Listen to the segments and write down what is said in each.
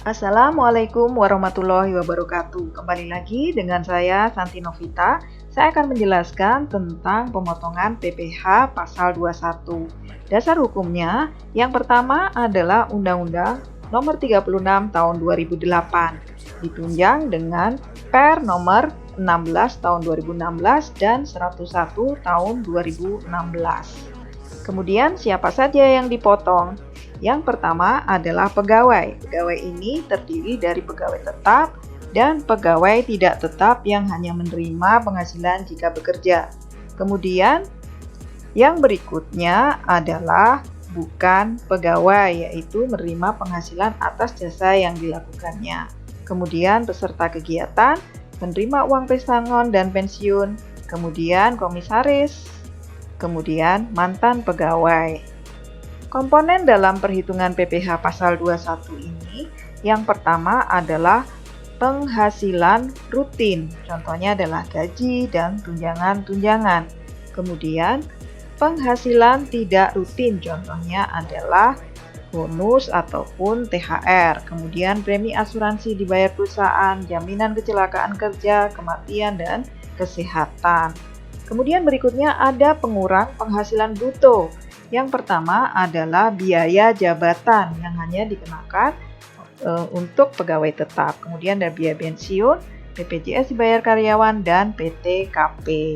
Assalamualaikum warahmatullahi wabarakatuh. Kembali lagi dengan saya Santi Novita. Saya akan menjelaskan tentang pemotongan PPh pasal 21. Dasar hukumnya yang pertama adalah Undang-Undang Nomor 36 Tahun 2008, ditunjang dengan Per Nomor 16 Tahun 2016 dan 101 Tahun 2016. Kemudian siapa saja yang dipotong? Yang pertama adalah pegawai. Pegawai ini terdiri dari pegawai tetap dan pegawai tidak tetap yang hanya menerima penghasilan jika bekerja. Kemudian yang berikutnya adalah bukan pegawai, yaitu menerima penghasilan atas jasa yang dilakukannya. Kemudian peserta kegiatan, penerima uang pesangon dan pensiun, kemudian komisaris, kemudian mantan pegawai. Komponen dalam perhitungan PPh pasal 21 ini yang pertama adalah penghasilan rutin, contohnya adalah gaji dan tunjangan-tunjangan. Kemudian penghasilan tidak rutin, contohnya adalah bonus ataupun THR. Kemudian premi asuransi dibayar perusahaan, jaminan kecelakaan kerja, kematian, dan kesehatan. Kemudian berikutnya ada pengurang penghasilan bruto. Yang pertama adalah biaya jabatan yang hanya dikenakan untuk pegawai tetap. Kemudian ada biaya pensiun, BPJS dibayar karyawan, dan PTKP.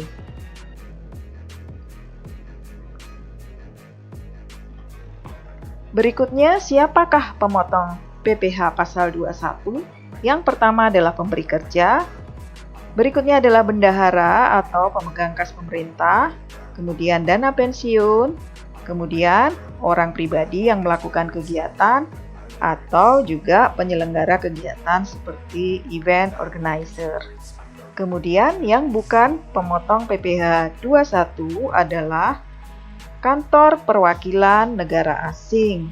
Berikutnya, siapakah pemotong PPh pasal 21? Yang pertama adalah pemberi kerja. Berikutnya adalah bendahara atau pemegang kas pemerintah. Kemudian dana pensiun. Kemudian orang pribadi yang melakukan kegiatan atau juga penyelenggara kegiatan seperti event organizer. Kemudian yang bukan pemotong PPh 21 adalah kantor perwakilan negara asing.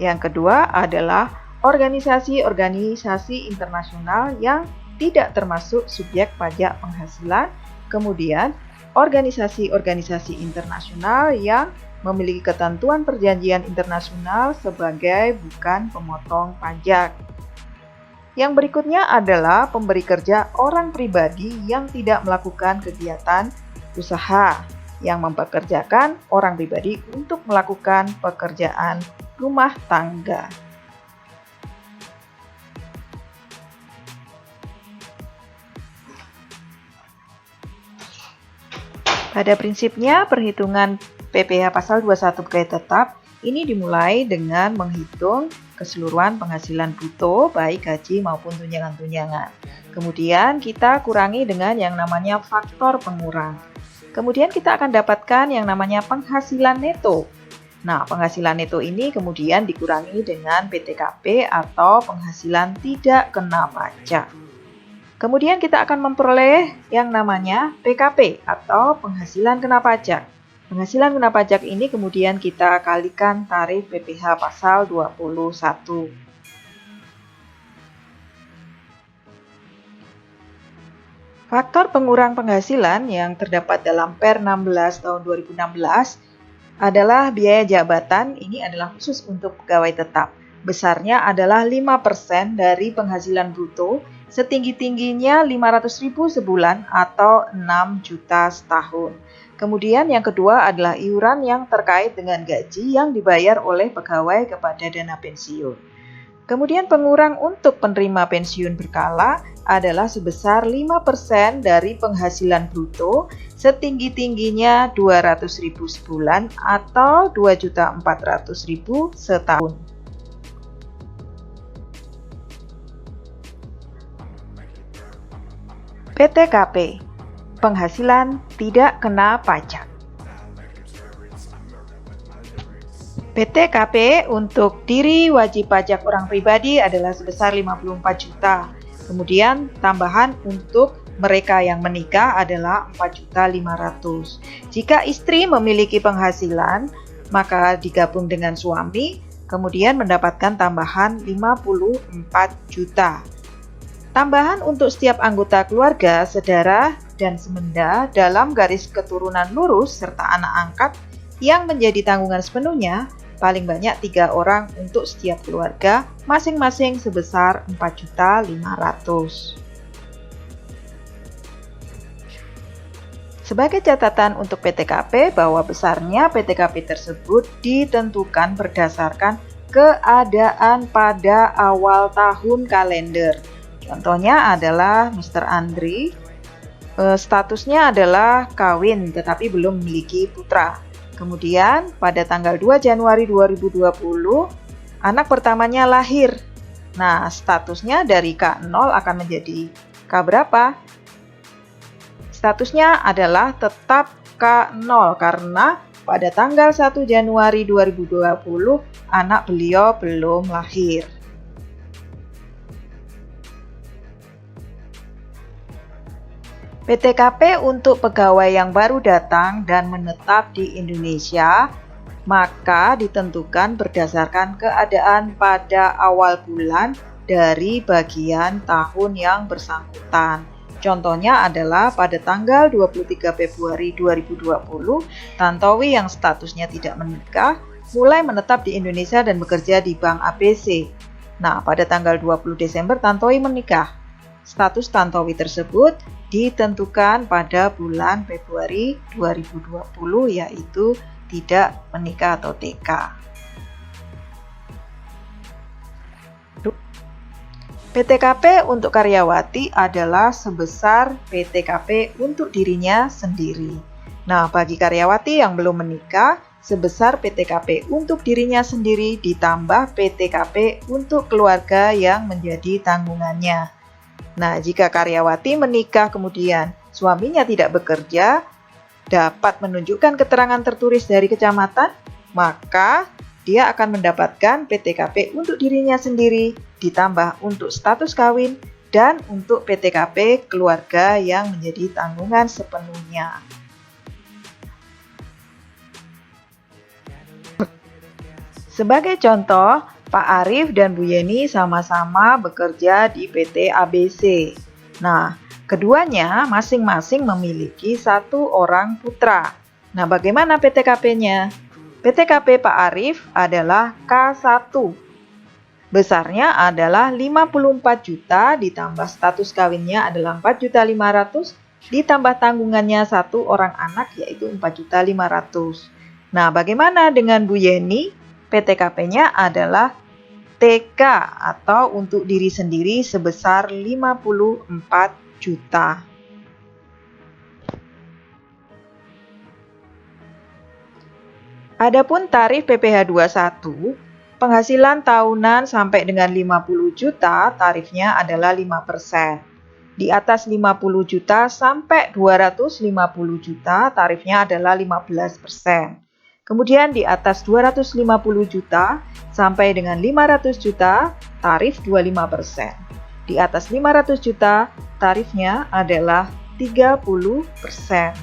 Yang kedua adalah organisasi-organisasi internasional yang tidak termasuk subjek pajak penghasilan. Kemudian organisasi-organisasi internasional yang memiliki ketentuan perjanjian internasional sebagai bukan pemotong pajak. Yang berikutnya adalah pemberi kerja orang pribadi yang tidak melakukan kegiatan usaha, yang mempekerjakan orang pribadi untuk melakukan pekerjaan rumah tangga. Pada prinsipnya, perhitungan PPh pasal 21 pegawai tetap ini dimulai dengan menghitung keseluruhan penghasilan bruto, baik gaji maupun tunjangan-tunjangan. Kemudian kita kurangi dengan yang namanya faktor pengurang. Kemudian kita akan dapatkan yang namanya penghasilan neto. Nah, penghasilan neto ini kemudian dikurangi dengan PTKP atau penghasilan tidak kena pajak. Kemudian kita akan memperoleh yang namanya PKP atau penghasilan kena pajak. Penghasilan kena pajak ini kemudian kita kalikan tarif PPh pasal 21. Faktor pengurang penghasilan yang terdapat dalam Per 16 tahun 2016 adalah biaya jabatan, ini adalah khusus untuk pegawai tetap. Besarnya adalah 5% dari penghasilan bruto, setinggi-tingginya 500.000 sebulan atau 6 juta setahun. Kemudian yang kedua adalah iuran yang terkait dengan gaji yang dibayar oleh pegawai kepada dana pensiun. Kemudian pengurang untuk penerima pensiun berkala adalah sebesar 5% dari penghasilan bruto, setinggi-tingginya 200.000 sebulan atau 2.400.000 setahun. PTKP, penghasilan tidak kena pajak. PTKP untuk diri wajib pajak orang pribadi adalah sebesar 54 juta. Kemudian tambahan untuk mereka yang menikah adalah 4.500.000. Jika istri memiliki penghasilan, maka digabung dengan suami, kemudian mendapatkan tambahan 54 juta. Tambahan untuk setiap anggota keluarga, saudara, dan semenda dalam garis keturunan lurus serta anak angkat yang menjadi tanggungan sepenuhnya paling banyak 3 orang untuk setiap keluarga, masing-masing sebesar 4.500.000. Sebagai catatan untuk PTKP bahwa besarnya PTKP tersebut ditentukan berdasarkan keadaan pada awal tahun kalender. Contohnya adalah Mr. Andri, statusnya adalah kawin tetapi belum memiliki putra. Kemudian pada tanggal 2 Januari 2020, anak pertamanya lahir. Nah, statusnya dari K0 akan menjadi K berapa? Statusnya adalah tetap K0 karena pada tanggal 1 Januari 2020 anak beliau belum lahir. PTKP untuk pegawai yang baru datang dan menetap di Indonesia, maka ditentukan berdasarkan keadaan pada awal bulan dari bagian tahun yang bersangkutan. Contohnya adalah pada tanggal 23 Februari 2020, Tantowi yang statusnya tidak menikah mulai menetap di Indonesia dan bekerja di Bank ABC. Nah, pada tanggal 20 Desember Tantowi menikah. Status Tantowi tersebut ditentukan pada bulan Februari 2020, yaitu tidak menikah atau TK. PTKP untuk karyawati adalah sebesar PTKP untuk dirinya sendiri. Nah, bagi karyawati yang belum menikah, sebesar PTKP untuk dirinya sendiri ditambah PTKP untuk keluarga yang menjadi tanggungannya. Nah, jika karyawati menikah kemudian suaminya tidak bekerja, dapat menunjukkan keterangan tertulis dari kecamatan, maka dia akan mendapatkan PTKP untuk dirinya sendiri, ditambah untuk status kawin, dan untuk PTKP keluarga yang menjadi tanggungan sepenuhnya. Sebagai contoh, Pak Arief dan Bu Yeni sama-sama bekerja di PT ABC. Nah, keduanya masing-masing memiliki 1 orang putra. Nah, bagaimana PTKP-nya? PTKP Pak Arief adalah K1. Besarnya adalah 54 juta ditambah status kawinnya adalah 4.500.000 ditambah tanggungannya 1 orang anak yaitu 4.500.000. Nah, bagaimana dengan Bu Yeni? PTKP-nya adalah TK atau untuk diri sendiri sebesar 54 juta. Adapun tarif PPh 21, penghasilan tahunan sampai dengan 50 juta tarifnya adalah 5%. Di atas 50 juta sampai 250 juta tarifnya adalah 15%. Kemudian di atas 250 juta sampai dengan 500 juta tarif 25%. Di atas 500 juta tarifnya adalah 30%.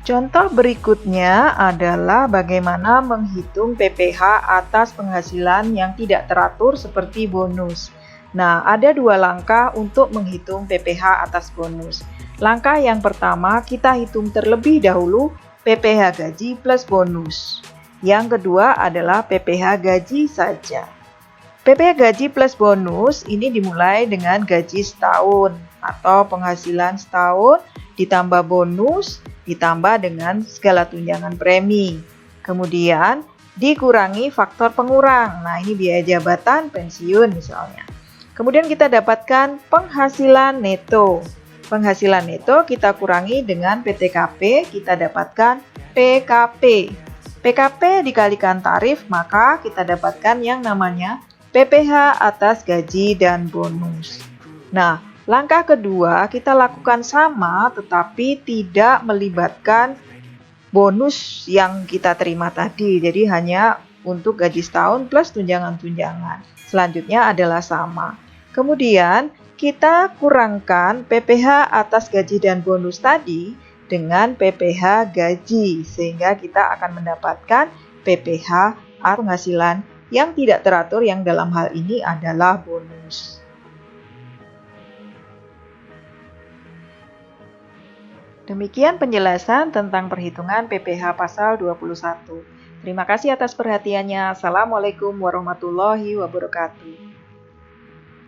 Contoh berikutnya adalah bagaimana menghitung PPh atas penghasilan yang tidak teratur seperti bonus. Nah, ada 2 langkah untuk menghitung PPh atas bonus. Langkah yang pertama, kita hitung terlebih dahulu PPh gaji plus bonus. Yang kedua adalah PPh gaji saja. PPh gaji plus bonus ini dimulai dengan gaji setahun atau penghasilan setahun ditambah bonus ditambah dengan segala tunjangan premi. Kemudian dikurangi faktor pengurang. Nah, ini biaya jabatan, pensiun misalnya. Kemudian kita dapatkan penghasilan neto. Penghasilan neto kita kurangi dengan PTKP, kita dapatkan PKP. PKP dikalikan tarif, maka kita dapatkan yang namanya PPh atas gaji dan bonus. Nah, langkah kedua kita lakukan sama tetapi tidak melibatkan bonus yang kita terima tadi. Jadi hanya untuk gaji setahun plus tunjangan-tunjangan. Selanjutnya adalah sama. Kemudian kita kurangkan PPh atas gaji dan bonus tadi dengan PPh gaji. Sehingga kita akan mendapatkan PPh atau penghasilan yang tidak teratur yang dalam hal ini adalah bonus. Demikian penjelasan tentang perhitungan PPh pasal 21. Terima kasih atas perhatiannya. Assalamualaikum warahmatullahi wabarakatuh.